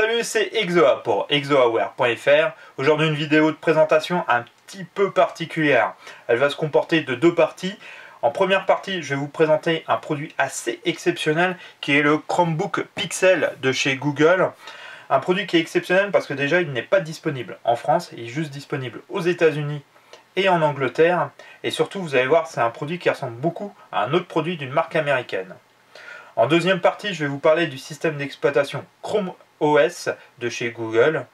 Salut, c'est Exoa pour exoaware.fr. Aujourd'hui une vidéo de présentation un petit peu particulière. Elle va se comporter de deux parties. En première partie, je vais vous présenter un produit assez exceptionnel qui est le Chromebook Pixel de chez Google. Un produit qui est exceptionnel parce que déjà il n'est pas disponible en France, il est juste disponible aux États-Unis et en Angleterre. Et surtout, vous allez voir, c'est un produit qui ressemble beaucoup à un autre produit d'une marque américaine. En deuxième partie, je vais vous parler du système d'exploitation Chrome OS de chez Google.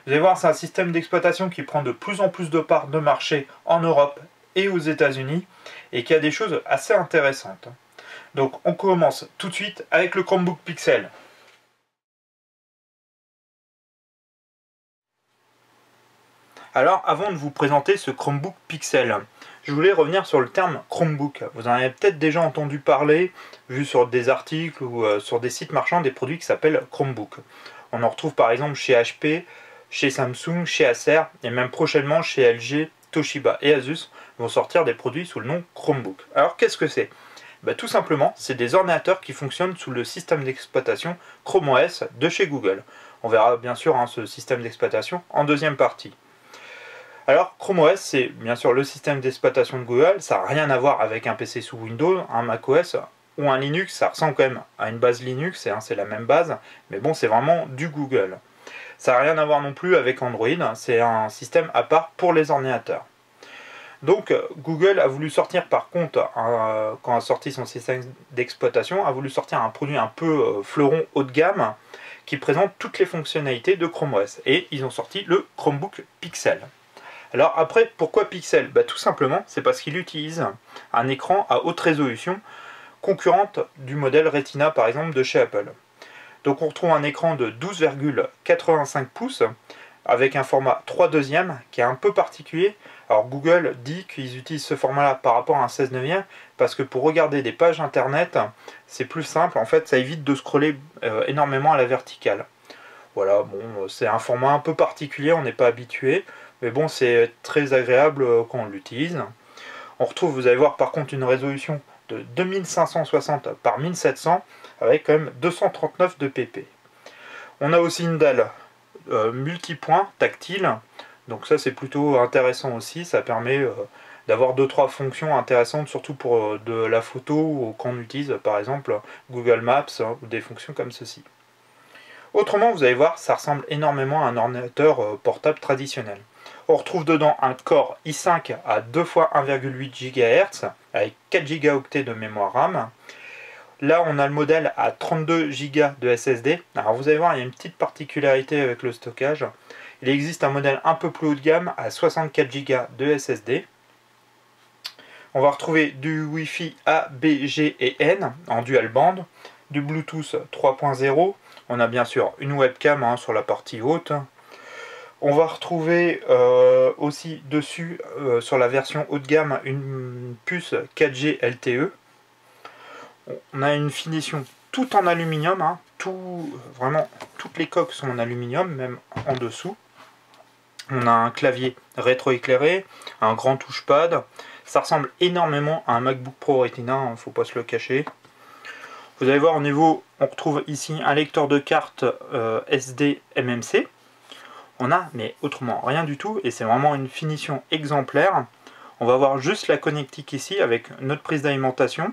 Vous allez voir, c'est un système d'exploitation qui prend de plus en plus de parts de marché en Europe et aux États-Unis et qui a des choses assez intéressantes. Donc on commence tout de suite avec le Chromebook Pixel. Alors avant de vous présenter ce Chromebook Pixel, je voulais revenir sur le terme Chromebook. Vous en avez peut-être déjà entendu parler, vu sur des articles ou sur des sites marchands des produits qui s'appellent Chromebook. On en retrouve par exemple chez HP, chez Samsung, chez Acer et même prochainement chez LG, Toshiba et Asus vont sortir des produits sous le nom Chromebook. Alors qu'est-ce que c'est? Tout simplement, c'est des ordinateurs qui fonctionnent sous le système d'exploitation Chrome OS de chez Google. On verra bien sûr ce système d'exploitation en deuxième partie. Alors Chrome OS, c'est bien sûr le système d'exploitation de Google, ça n'a rien à voir avec un PC sous Windows, un macOS ou un Linux. Ça ressemble quand même à une base Linux, c'est la même base, mais bon, c'est vraiment du Google. Ça n'a rien à voir non plus avec Android, c'est un système à part pour les ordinateurs. Donc Google a voulu sortir par contre, quand a sorti son système d'exploitation, a voulu sortir un produit un peu fleuron haut de gamme qui présente toutes les fonctionnalités de Chrome OS. Et ils ont sorti le Chromebook Pixel. Alors après, pourquoi Pixel? Tout simplement, c'est parce qu'il utilise un écran à haute résolution concurrente du modèle Retina par exemple de chez Apple. Donc on retrouve un écran de 12,85 pouces avec un format 3/2 qui est un peu particulier. Alors Google dit qu'ils utilisent ce format-là par rapport à un 16/9 parce que pour regarder des pages internet, c'est plus simple. En fait, ça évite de scroller énormément à la verticale. Voilà, bon, c'est un format un peu particulier, on n'est pas habitué. Mais bon, c'est très agréable quand on l'utilise. On retrouve, vous allez voir par contre, une résolution de 2560 par 1700 avec quand même 239 de pp. On a aussi une dalle multipoint tactile. Donc ça c'est plutôt intéressant aussi. Ça permet d'avoir 2-3 fonctions intéressantes, surtout pour de la photo ou quand on utilise par exemple Google Maps ou des fonctions comme ceci. Autrement, vous allez voir, ça ressemble énormément à un ordinateur portable traditionnel. On retrouve dedans un Core i5 à 2 x 1,8 GHz avec 4 Go de mémoire RAM. Là, on a le modèle à 32 Go de SSD. Alors vous allez voir, il y a une petite particularité avec le stockage. Il existe un modèle un peu plus haut de gamme à 64 Go de SSD. On va retrouver du Wi-Fi A, B, G et N en dual band, du Bluetooth 3.0. On a bien sûr une webcam sur la partie haute. On va retrouver aussi dessus, sur la version haut de gamme, une puce 4G LTE. On a une finition tout en aluminium, vraiment toutes les coques sont en aluminium, même en dessous. On a un clavier rétroéclairé, un grand touchpad. Ça ressemble énormément à un MacBook Pro Retina, il ne faut pas se le cacher. Vous allez voir au niveau, on retrouve ici un lecteur de carte SD MMC. On a, mais autrement, rien du tout, et c'est vraiment une finition exemplaire. On va voir juste la connectique ici avec notre prise d'alimentation,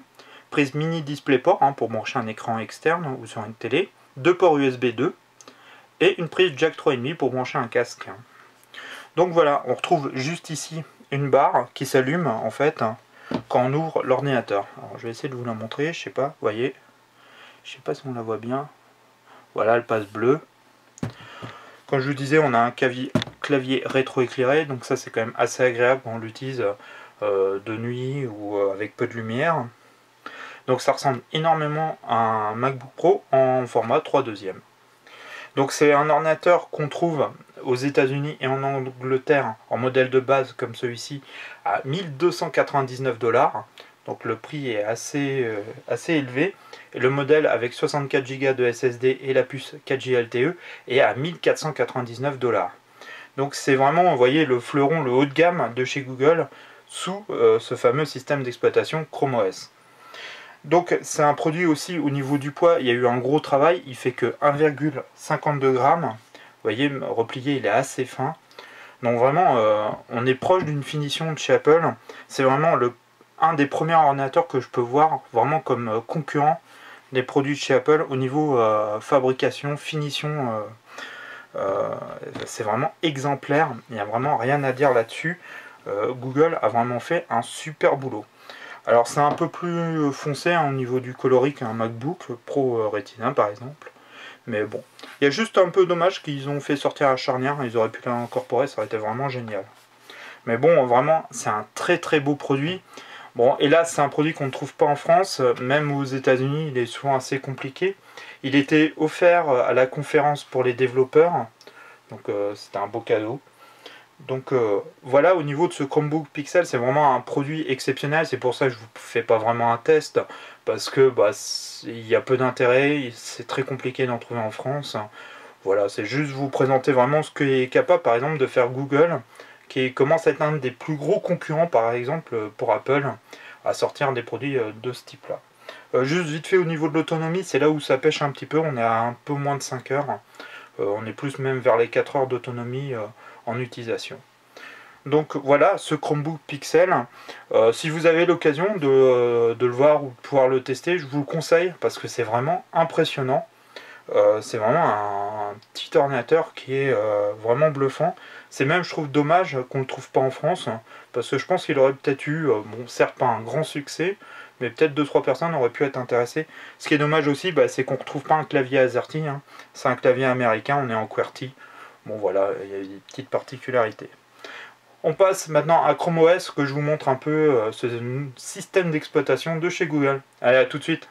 prise mini DisplayPort pour brancher un écran externe ou sur une télé, 2 ports USB 2 et une prise jack 3,5 pour brancher un casque. Donc voilà, on retrouve juste ici une barre qui s'allume en fait quand on ouvre l'ordinateur. Alors je vais essayer de vous la montrer, je sais pas, vous voyez, je sais pas si on la voit bien. Voilà, elle passe bleue. Comme je vous disais, on a un clavier rétroéclairé, donc ça c'est quand même assez agréable quand on l'utilise de nuit ou avec peu de lumière. Donc ça ressemble énormément à un MacBook Pro en format 3/2. Donc c'est un ordinateur qu'on trouve aux États-Unis et en Angleterre en modèle de base comme celui-ci à 1299 $. Donc le prix est assez élevé. Et le modèle avec 64 Go de SSD et la puce 4G LTE est à 1499 $. Donc c'est vraiment, vous voyez, le fleuron, le haut de gamme de chez Google sous ce fameux système d'exploitation Chrome OS. Donc c'est un produit aussi au niveau du poids, il y a eu un gros travail, il fait que 1,52 grammes. Vous voyez, replié, il est assez fin. Donc vraiment, on est proche d'une finition de chez Apple. C'est vraiment un des premiers ordinateurs que je peux voir vraiment comme concurrent des produits de chez Apple au niveau fabrication, finition. C'est vraiment exemplaire, il n'y a vraiment rien à dire là-dessus. Google a vraiment fait un super boulot. Alors c'est un peu plus foncé au niveau du coloris qu'un MacBook Pro Retina par exemple. Mais bon, il y a juste un peu dommage qu'ils ont fait sortir la charnière, ils auraient pu l'incorporer, ça aurait été vraiment génial. Mais bon, vraiment, c'est un très très beau produit. Bon, hélas, c'est un produit qu'on ne trouve pas en France, même aux États-Unis, il est souvent assez compliqué. Il était offert à la conférence pour les développeurs, donc c'était un beau cadeau. Donc voilà, au niveau de ce Chromebook Pixel, c'est vraiment un produit exceptionnel. C'est pour ça que je ne vous fais pas vraiment un test, parce que il y a peu d'intérêt, c'est très compliqué d'en trouver en France. Voilà, c'est juste vous présenter vraiment ce qu'est capable par exemple de faire Google, qui commence à être un des plus gros concurrents par exemple pour Apple, à sortir des produits de ce type là. Juste vite fait au niveau de l'autonomie, c'est là où ça pêche un petit peu, on est à un peu moins de 5 heures. On est plus même vers les 4 heures d'autonomie en utilisation. Donc voilà ce Chromebook Pixel. Si vous avez l'occasion de le voir ou de pouvoir le tester, je vous le conseille parce que c'est vraiment impressionnant. C'est vraiment un petit ordinateur qui est vraiment bluffant. C'est même, je trouve, dommage qu'on ne le trouve pas en France, parce que je pense qu'il aurait peut-être eu, bon, certes pas un grand succès, mais peut-être 2-3 personnes auraient pu être intéressées. Ce qui est dommage aussi, c'est qu'on ne retrouve pas un clavier AZERTY, hein. C'est un clavier américain, on est en QWERTY. Bon voilà, il y a des petites particularités. On passe maintenant à Chrome OS, que je vous montre un peu ce système d'exploitation de chez Google. Allez, à tout de suite.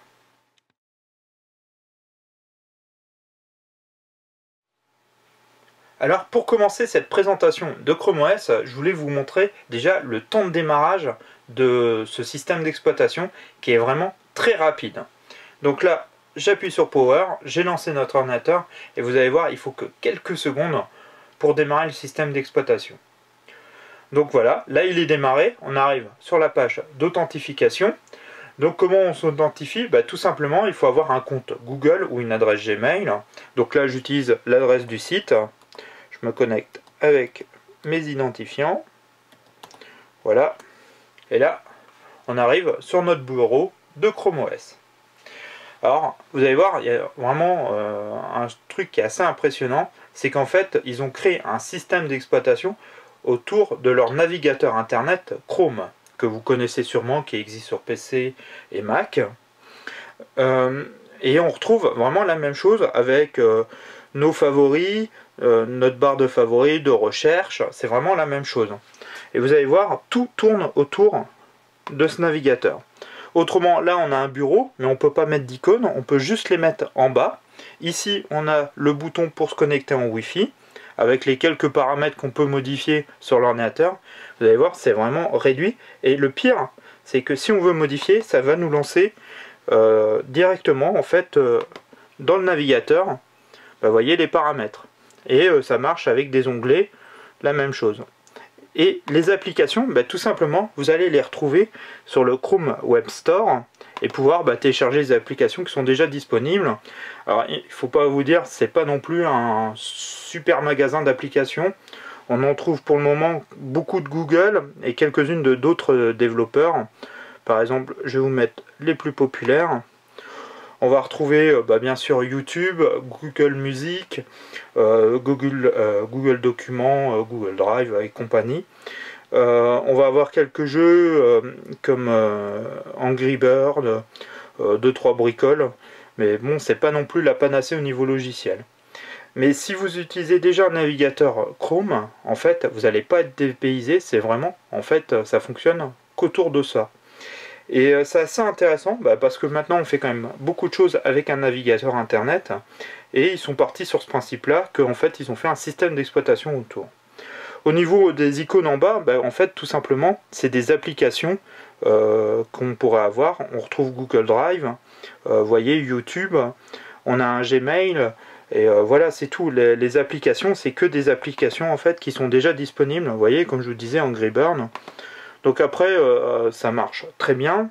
Alors pour commencer cette présentation de Chrome OS, je voulais vous montrer déjà le temps de démarrage de ce système d'exploitation qui est vraiment très rapide. Donc là, j'appuie sur Power, j'ai lancé notre ordinateur et vous allez voir, il faut que quelques secondes pour démarrer le système d'exploitation. Donc voilà, là il est démarré, on arrive sur la page d'authentification. Donc comment on s'identifie? Tout simplement, il faut avoir un compte Google ou une adresse Gmail. Donc là j'utilise l'adresse du site. Je me connecte avec mes identifiants. Voilà. Et là, on arrive sur notre bureau de Chrome OS. Alors, vous allez voir, il y a vraiment un truc qui est assez impressionnant. C'est qu'en fait, ils ont créé un système d'exploitation autour de leur navigateur internet Chrome, que vous connaissez sûrement, qui existe sur PC et Mac. Et on retrouve vraiment la même chose avec nos favoris, notre barre de favoris, de recherche, c'est vraiment la même chose. Et vous allez voir, tout tourne autour de ce navigateur. Autrement, là on a un bureau, mais on ne peut pas mettre d'icônes, on peut juste les mettre en bas. Ici, on a le bouton pour se connecter en Wi-Fi, avec les quelques paramètres qu'on peut modifier sur l'ordinateur. Vous allez voir, c'est vraiment réduit. Et le pire, c'est que si on veut modifier, ça va nous lancer directement en fait dans le navigateur. Vous voyez les paramètres. Et ça marche avec des onglets, la même chose. Et les applications, tout simplement, vous allez les retrouver sur le Chrome Web Store et pouvoir télécharger les applications qui sont déjà disponibles. Alors, il ne faut pas vous dire, c'est pas non plus un super magasin d'applications. On en trouve pour le moment beaucoup de Google et quelques-unes de d'autres développeurs. Par exemple, je vais vous mettre les plus populaires. On va retrouver bien sûr YouTube, Google Music, Google Documents, Google Drive et compagnie. On va avoir quelques jeux comme Angry Bird, 2-3 bricoles, mais bon, c'est pas non plus la panacée au niveau logiciel. Mais si vous utilisez déjà un navigateur Chrome, en fait, vous n'allez pas être dépaysé, c'est vraiment, en fait, ça fonctionne qu'autour de ça. Et c'est assez intéressant parce que maintenant on fait quand même beaucoup de choses avec un navigateur internet et ils sont partis sur ce principe là qu'en fait ils ont fait un système d'exploitation autour. Au niveau des icônes en bas, en fait tout simplement c'est des applications qu'on pourrait avoir. On retrouve Google Drive, vous voyez YouTube, on a un Gmail et voilà c'est tout. Les applications c'est que des applications en fait qui sont déjà disponibles. Vous voyez comme je vous disais Angry Bird. Donc après, ça marche très bien.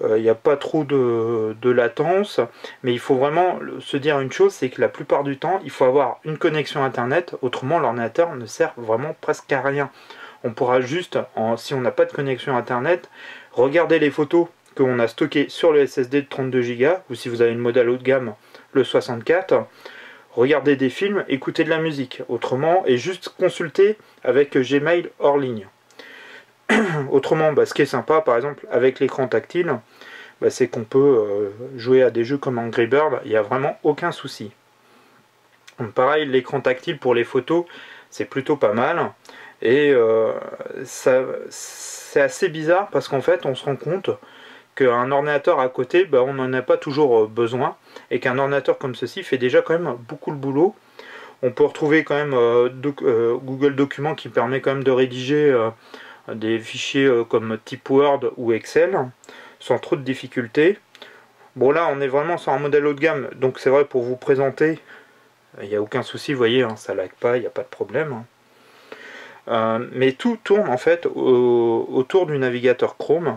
Il n'y a pas trop de latence, mais il faut vraiment se dire une chose, c'est que la plupart du temps, il faut avoir une connexion internet, autrement l'ordinateur ne sert vraiment presque à rien. On pourra juste, si on n'a pas de connexion internet, regarder les photos qu'on a stockées sur le SSD de 32 Go, ou si vous avez une modèle haut de gamme, le 64, regarder des films, écouter de la musique, autrement, et juste consulter avec Gmail hors ligne. Autrement, ce qui est sympa, par exemple, avec l'écran tactile, c'est qu'on peut jouer à des jeux comme Angry Bird, il n'y a vraiment aucun souci. Donc, pareil, l'écran tactile pour les photos, c'est plutôt pas mal. Et c'est assez bizarre parce qu'en fait, on se rend compte qu'un ordinateur à côté, on n'en a pas toujours besoin. Et qu'un ordinateur comme ceci fait déjà quand même beaucoup le boulot. On peut retrouver quand même Google Documents qui permet quand même de rédiger des fichiers comme type Word ou Excel sans trop de difficultés. Bon, là on est vraiment sur un modèle haut de gamme, donc c'est vrai, pour vous présenter, il n'y a aucun souci, vous voyez, ça lag pas, il n'y a pas de problème. Mais tout tourne en fait autour du navigateur Chrome,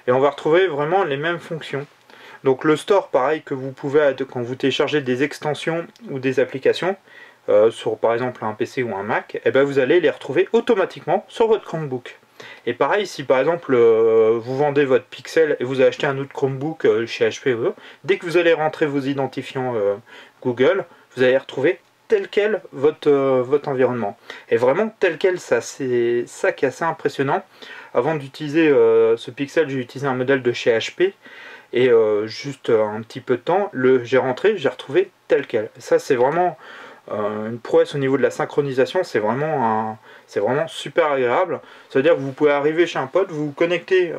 et on va retrouver vraiment les mêmes fonctions. Donc le store, pareil, que vous pouvez, quand vous téléchargez des extensions ou des applications, sur par exemple un PC ou un Mac, vous allez les retrouver automatiquement sur votre Chromebook. Et pareil, si par exemple vous vendez votre Pixel et vous achetez un autre Chromebook chez HP, dès que vous allez rentrer vos identifiants Google, vous allez retrouver tel quel votre environnement. Et vraiment tel quel, c'est ça qui est assez impressionnant. Avant d'utiliser ce Pixel, j'ai utilisé un modèle de chez HP. Et juste un petit peu de temps, j'ai rentré, j'ai retrouvé tel quel. Et ça, c'est vraiment une prouesse au niveau de la synchronisation, c'est vraiment super agréable. Ça veut dire que vous pouvez arriver chez un pote, vous vous connectez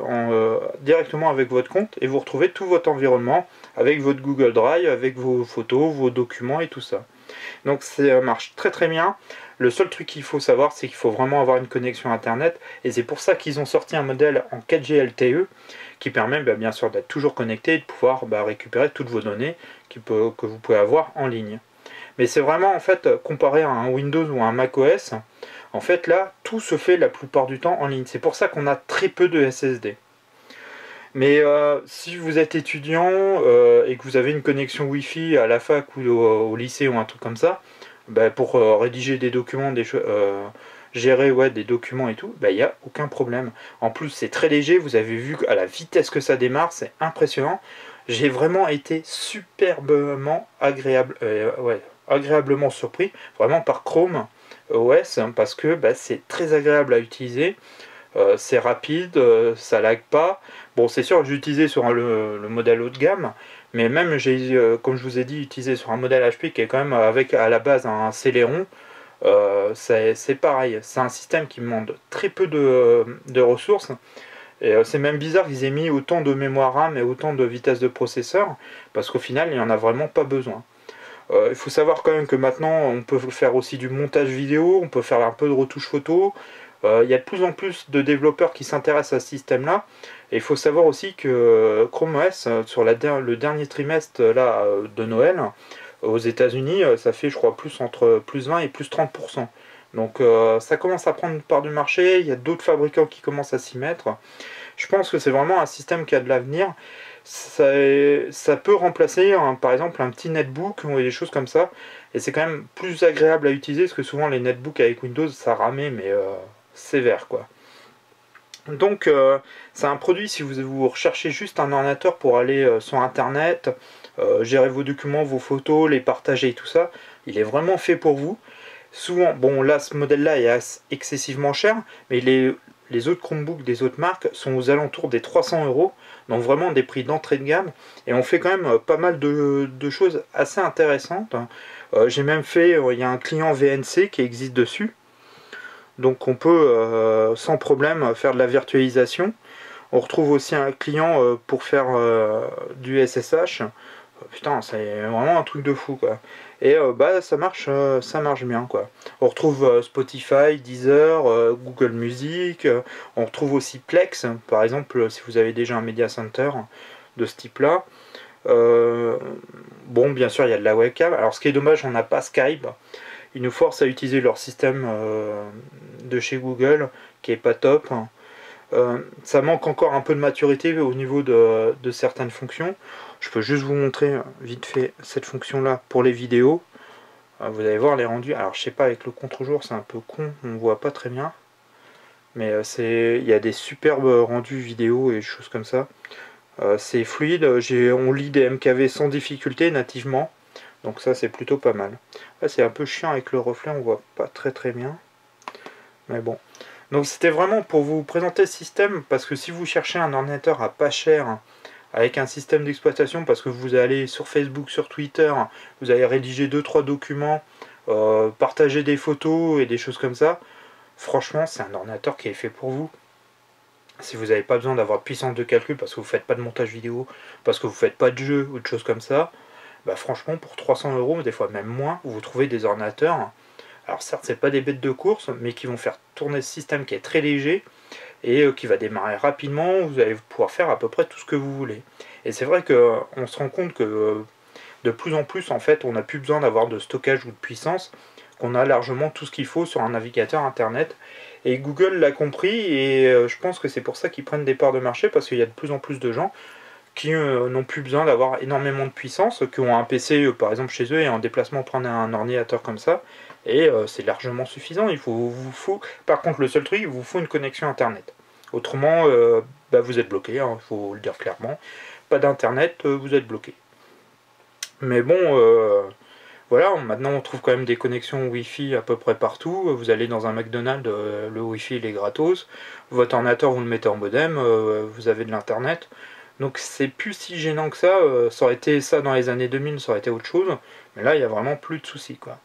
directement avec votre compte et vous retrouvez tout votre environnement avec votre Google Drive, avec vos photos, vos documents et tout ça. Donc ça marche très très bien. Le seul truc qu'il faut savoir, c'est qu'il faut vraiment avoir une connexion internet, et c'est pour ça qu'ils ont sorti un modèle en 4G LTE qui permet bien sûr d'être toujours connecté et de pouvoir récupérer toutes vos données que vous pouvez avoir en ligne. Mais c'est vraiment, en fait, comparé à un Windows ou à un macOS, en fait là, tout se fait la plupart du temps en ligne. C'est pour ça qu'on a très peu de SSD. Mais si vous êtes étudiant et que vous avez une connexion Wi-Fi à la fac ou au lycée ou un truc comme ça, pour rédiger des documents, gérer des documents et tout, il n'y a aucun problème. En plus, c'est très léger, vous avez vu à la vitesse que ça démarre, c'est impressionnant. J'ai vraiment été superbement agréablement surpris, vraiment, par Chrome OS, parce que c'est très agréable à utiliser. C'est rapide, ça lag pas. Bon, c'est sûr que j'ai utilisé sur le modèle haut de gamme, mais même j'ai, comme je vous ai dit, utilisé sur un modèle HP qui est quand même avec à la base un Celeron. C'est pareil, c'est un système qui demande très peu de ressources. Et c'est même bizarre qu'ils aient mis autant de mémoire RAM et autant de vitesse de processeur, parce qu'au final, il n'y en a vraiment pas besoin. Il faut savoir quand même que maintenant, on peut faire aussi du montage vidéo, on peut faire un peu de retouche photo. Il y a de plus en plus de développeurs qui s'intéressent à ce système-là. Et il faut savoir aussi que Chrome OS, sur le dernier trimestre de Noël, aux États-Unis, ça fait, je crois, entre plus 20 et plus 30%. Donc ça commence à prendre une part du marché, il y a d'autres fabricants qui commencent à s'y mettre. Je pense que c'est vraiment un système qui a de l'avenir. Ça peut remplacer par exemple un petit netbook ou des choses comme ça. Et c'est quand même plus agréable à utiliser, parce que souvent les netbooks avec Windows, ça ramait, mais sévère quoi. Donc c'est un produit, si vous recherchez juste un ordinateur pour aller sur internet, gérer vos documents, vos photos, les partager et tout ça, il est vraiment fait pour vous. Souvent, bon là ce modèle là est excessivement cher, mais les autres Chromebooks des autres marques sont aux alentours des 300 €, donc vraiment des prix d'entrée de gamme, et on fait quand même pas mal de choses assez intéressantes. J'ai même fait, il y a un client VNC qui existe dessus, donc on peut sans problème faire de la virtualisation. On retrouve aussi un client pour faire du SSH. Putain, c'est vraiment un truc de fou quoi. Et ça marche bien quoi. On retrouve Spotify, Deezer, Google Music. On retrouve aussi Plex, par exemple, si vous avez déjà un media center de ce type là. Bon, bien sûr, il y a de la webcam. Alors, ce qui est dommage, on n'a pas Skype. Ils nous forcent à utiliser leur système de chez Google, qui est pas top. Ça manque encore un peu de maturité au niveau de certaines fonctions. Je peux juste vous montrer vite fait cette fonction là pour les vidéos. Vous allez voir les rendus. Alors je sais pas, avec le contre-jour c'est un peu con, on ne voit pas très bien. Mais il y a des superbes rendus vidéo et des choses comme ça. C'est fluide, on lit des MKV sans difficulté nativement. Donc ça c'est plutôt pas mal. Là c'est un peu chiant avec le reflet, on voit pas très bien. Mais bon. Donc c'était vraiment pour vous présenter le système, parce que si vous cherchez un ordinateur à pas cher, avec un système d'exploitation, parce que vous allez sur Facebook, sur Twitter, vous allez rédiger 2-3 documents, partager des photos et des choses comme ça, franchement c'est un ordinateur qui est fait pour vous. Si vous n'avez pas besoin d'avoir de puissance de calcul, parce que vous ne faites pas de montage vidéo, parce que vous ne faites pas de jeu ou de choses comme ça, bah franchement pour 300 €, des fois même moins, vous trouvez des ordinateurs. Alors certes c'est pas des bêtes de course, mais qui vont faire tourner ce système qui est très léger, et qui va démarrer rapidement. Vous allez pouvoir faire à peu près tout ce que vous voulez. Et c'est vrai qu'on se rend compte que de plus en plus, en fait, on n'a plus besoin d'avoir de stockage ou de puissance, qu'on a largement tout ce qu'il faut sur un navigateur internet. Et Google l'a compris, et je pense que c'est pour ça qu'ils prennent des parts de marché, parce qu'il y a de plus en plus de gens qui n'ont plus besoin d'avoir énormément de puissance, qui ont un PC par exemple chez eux et en déplacement prendre un ordinateur comme ça, et c'est largement suffisant. Par contre, le seul truc, il vous faut une connexion internet. Autrement, vous êtes bloqué, il faut le dire clairement. Pas d'internet, vous êtes bloqué. Mais bon, voilà, maintenant on trouve quand même des connexions Wi-Fi à peu près partout. Vous allez dans un McDonald's, le Wi-Fi il est gratos. Votre ordinateur, vous le mettez en modem, vous avez de l'internet. Donc c'est plus si gênant que ça. Ça aurait été ça dans les années 2000, ça aurait été autre chose. Mais là, il n'y a vraiment plus de soucis, quoi.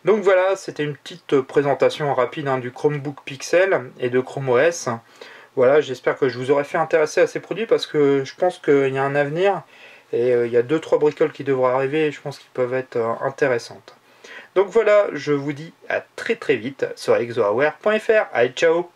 Donc voilà, c'était une petite présentation rapide du Chromebook Pixel et de Chrome OS. Voilà, j'espère que je vous aurai fait intéresser à ces produits, parce que je pense qu'il y a un avenir. Et il y a 2-3 bricoles qui devraient arriver, et je pense qu'ils peuvent être intéressantes. Donc voilà, je vous dis à très vite sur exoaware.fr. Allez, ciao!